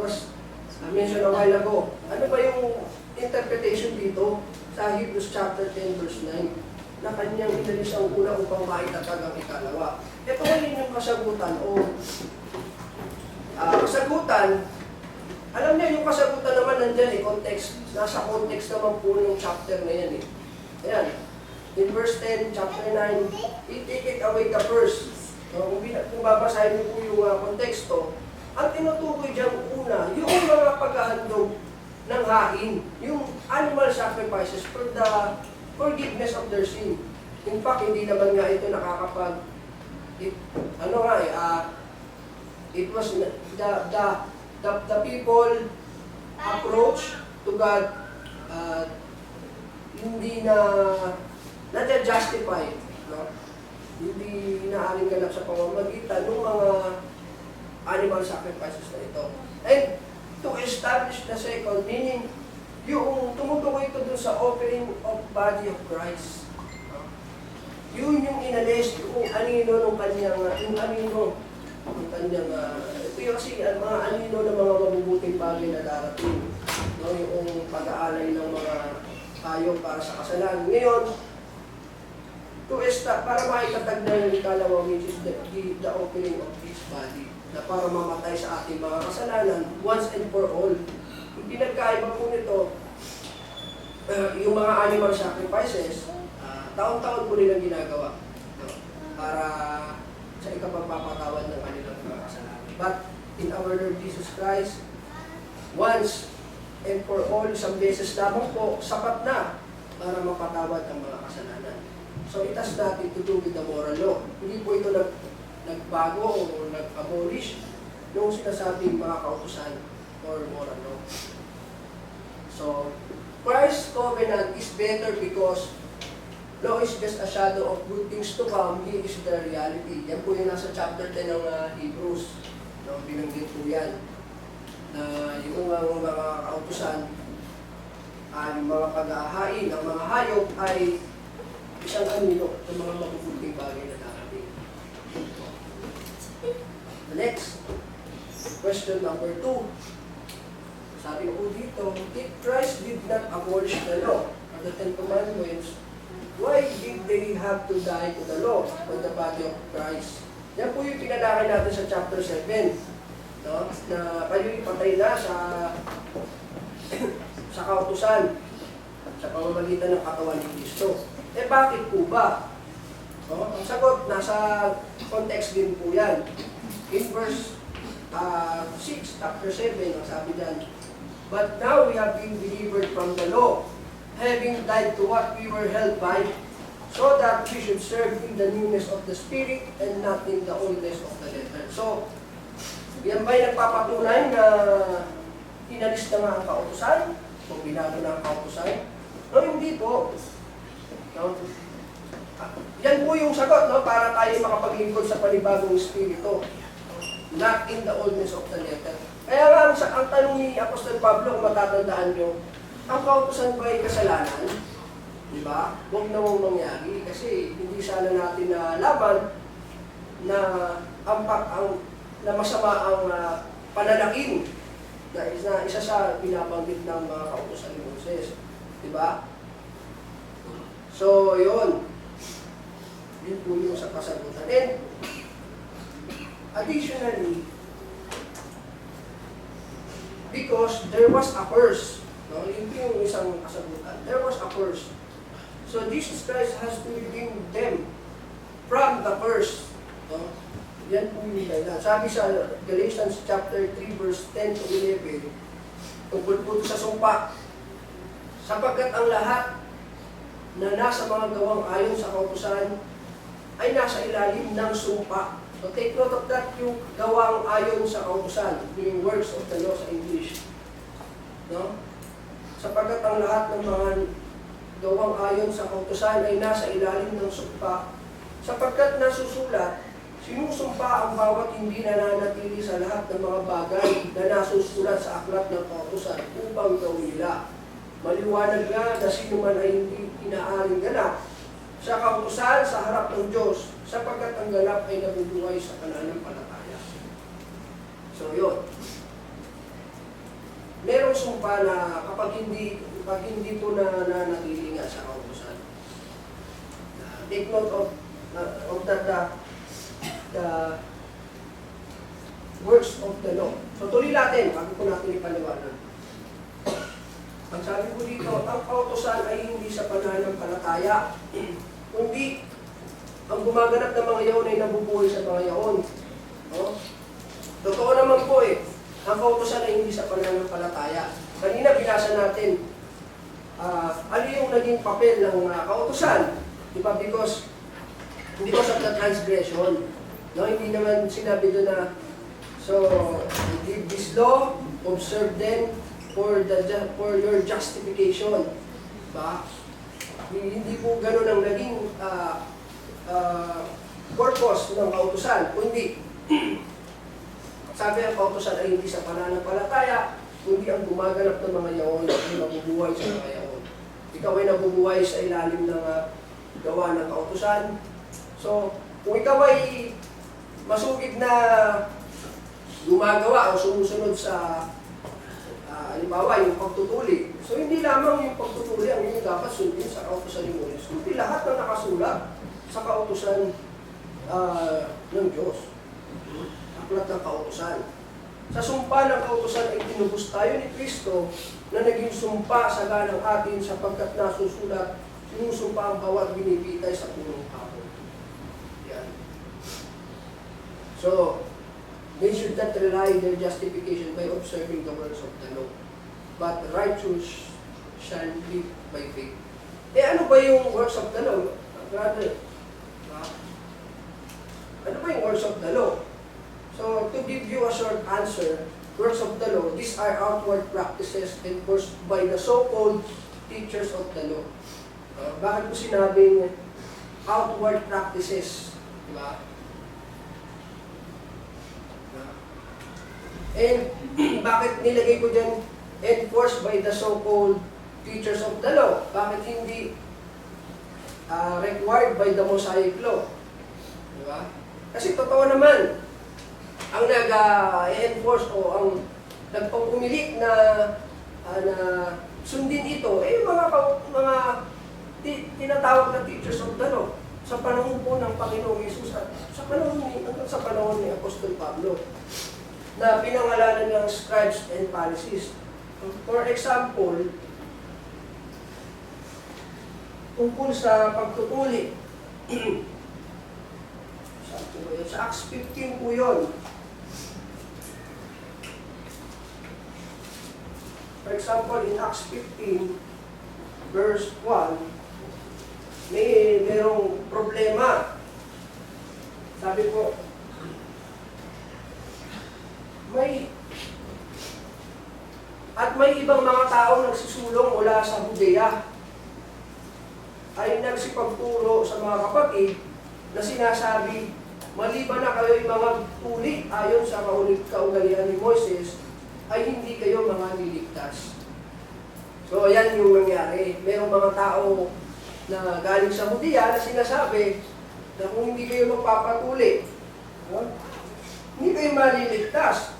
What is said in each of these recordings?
was mentioned a while ago. Ano ba yung interpretation dito sa Hebrews chapter 10 verse 9? Na kanyang inalis ang una upang maitatag ang ikalawa. Ito ngayon yung kasagutan o kasagutan. Alam niya yung kasagutan naman nandyan context. Nasa context naman po yung chapter na yan Ayan. In verse 10, chapter 9, take it away the first. So, kung babasahin niyo po yung konteksto, ang tinutukoy dyan una, yung mga paghahandog ng hain, yung animal sacrifices for the forgiveness of their sin. In fact, hindi naman nga ito nakakapag, it was the people approach to God, hindi na-justify, no? Hindi naaring ganap sa pamamagitan ng mga animal sacrifices na ito. And to establish the second, meaning yung tumutukoy ito dun sa offering of body of Christ. Yun yung inalis, yung anino ng kanyang, ito yung kasi mga anino ng mga mabubuting bagay na darating. No? Yung pag-aalay ng mga tayo para sa kasalanan. Ngayon, para maitatag na yung ikalawa, which is the offering of His body, na para mamatay sa ating mga kasalanan once and for all. Yung pinagkaiba po nito, yung mga animal sacrifices, taon-taon po nilang ginagawa, no? Para sa ikapagpapatawad ng kanilang mga kasalanan. But in our Lord Jesus Christ, once and for all, isang beses lamang po, sapat na para mapatawad ang mga kasalanan. So it has nothing to do with the moral law. Hindi po ito nagbago o nag-abolish yung sinasabing mga kautusan or moral law. So, Christ's covenant is better because law is just a shadow of good things to come. He is the reality. Yan po yung nasa chapter 10 ng Hebrews. No, binanggit po yan. Na yung mga kautusan, ang mga pag-aahain, ang mga hayop ay isang anino ng mga mabubuting bagay na darating. The next, question number 2. Sabi ko dito, if Christ did not abolish the law or the Ten Commandments, why did they have to die to the law or the body of Christ? Yan po yung pinalakay natin sa chapter 7. No? Na kayo ipatay na sa kautusan, sa pamamagitan ng katawan ni Kristo. Eh bakit po ba? No? Ang sagot, nasa context din po yan. In verse 6, chapter 7, ang sabi dyan, but now we have been delivered from the law, having died to what we were held by, so that we should serve in the newness of the Spirit and not in the oldness of the letter. So, yan ba'y nagpapatunay na inalis na nga ang kautusan? O binago na ang kautusan? No, hindi po. No? Yan po yung sagot, no? Para tayo makapaglingkod sa panibagong Espiritu. Not in the oldness of the letter. Kaya nga, ang tanong ni Apostol Pablo, kung matatandaan nyo, ang kautusan ba ay kasalanan? Diba? Huwag na mong mangyari kasi hindi sana natin nalaman na na masama ang pananakin na isa sa binabanggit ng mga kautusan ni Moses. Diba? So, yun. Yun po yung sa kasagutan. And, additionally, because there was a curse. No? Yun yung isang kasagutan. There was a curse. So, Jesus Christ has to redeem them from the curse. No? Yan po yung dahilan. Sabi sa Galatians chapter 3 verse 10 to 11, tungkol po sa sumpa, sapagkat ang lahat na nasa mga gawang ayon sa kautusan ay nasa ilalim ng sumpa. So take note of that, yung gawang ayon sa kautusan, yung works of the law sa English. No? Sapagkat ang lahat ng mga gawang ayon sa kautusan ay nasa ilalim ng sumpa, sapagkat nasusulat, sinusumpa ang bawat hindi nananatili sa lahat ng mga bagay na nasusulat sa aklat ng kautusan upang gawin nila. Maliwanag nga na sino man ay hindi inaaring ganap sa kautusan sa harap ng Diyos, sapagkat ang ganap ay nabubuhay sa pananampalataya. So yun. sumpa na kapag hindi po nanatili nga sa kautusan. Take note of the works of the law. So tuloy natin, bago po natin ipaliwanag. Ang sabi ko dito, ang kautusan ay hindi sa pananampalataya, kundi ang gumaganap ng mga yaon ay nabubuhay sa mga yaon. No? Totoo naman po ang kautusan ay hindi sa pananampalataya. Kanina binasa natin, ano yung naging papel ng kautusan? Diba? Because of the transgression. No? Hindi naman sinabi doon na, so, give this law, observe them for your justification. Diba? Hindi po gano'n ang naging purpose ng kautusan. Kundi, sabi ang kautusan ay hindi sa pananampalataya, kundi ang gumaganap ng mga yaon at nabubuhay sa mga yaon. Ikaw ay nabubuhay sa ilalim ng gawa ng kautusan. So, kung ikaw ay masugid na gumagawa o sumusunod sa halimbawa, yung pagtutuli. So, hindi lamang yung pagtutuli ang yung dapat sundin sa kautusan ni Moises, kundi lahat ng nakasulat sa kautusan ng Diyos. Aklat ng kautusan. Sa sumpa ng kautusan ay tinubos tayo ni Kristo na naging sumpa sa ganang atin sapagkat nasusulat, sinusumpa ang bawat binibitay sa punong hapon. Yan. So, they should not rely their justification by observing the works of the law, but the righteous shall live by faith. Ano ba yung works of the law? Brother, ano ba yung works of the law? So, to give you a short answer, works of the law, these are outward practices enforced by the so-called teachers of the law. Bakit ko sinabing outward practices? Diba? And bakit nilagay ko dyan enforced by the so-called teachers of the law? Bakit hindi required by the Mosaic law? Diba? Kasi totoo naman, ang nag-enforce o ang nagpapumilit na sundin ito, mga tinatawag na teachers of the law sa panahon po ng Panginoong Yesus at sa panahon ni Apostol Pablo na pinangalanan ng scribes and Pharisees. For example, tungkol sa pagtutuli, sa Acts 15 po yun. For example, in Acts 15, verse 1, merong problema. Sabi po, may ibang mga taong nagsisulong mula sa Judea ay nagsipagturo sa mga kapatid na sinasabi, maliban na kayo'y mga tuli ayon sa kaugalian ni Moises, ay hindi kayo mga liligtas. So, yan yung nangyari. Merong mga tao na galing sa Judea na sinasabi na kung hindi kayo magpapatuli, hindi kayo maliligtas.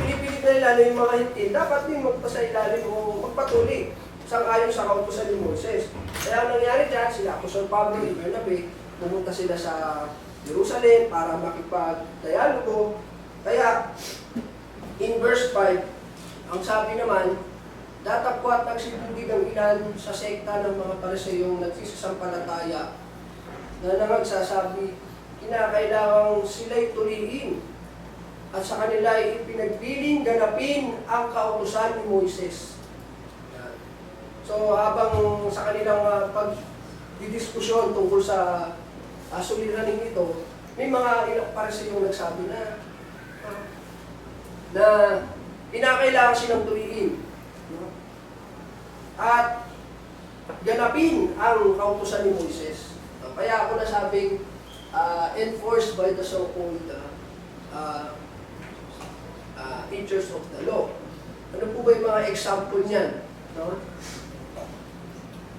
Pinipilit na nila yung mga hintil, dapat din magpasa ilalim o magpatuli sang-ayon sa kautusan ni Moises. Kaya ang nangyari dyan, sila Apostol Pablo at Bernabe, pumunta sila sa Jerusalem para makipag-dialogo. Kaya, in verse 5, ang sabi naman, datapwat nagsibulig ang ilan sa sekta ng mga Pariseyong nagsisasampalataya na nagsasabi, kinakailangang sila'y tuliin at sa kanila ay ipinagpiling ganapin ang kautusan ni Moises. So habang sa kanilang pagdidiskusyon tungkol sa suliraning ito, may mga ilang Pariseyong nagsabi na kinakailangan silang tuliin at ganapin ang kautusan ni Moises. Kaya ako nasabing enforced by the so-called teachers of the law. Ano po ba yung mga example niyan? No?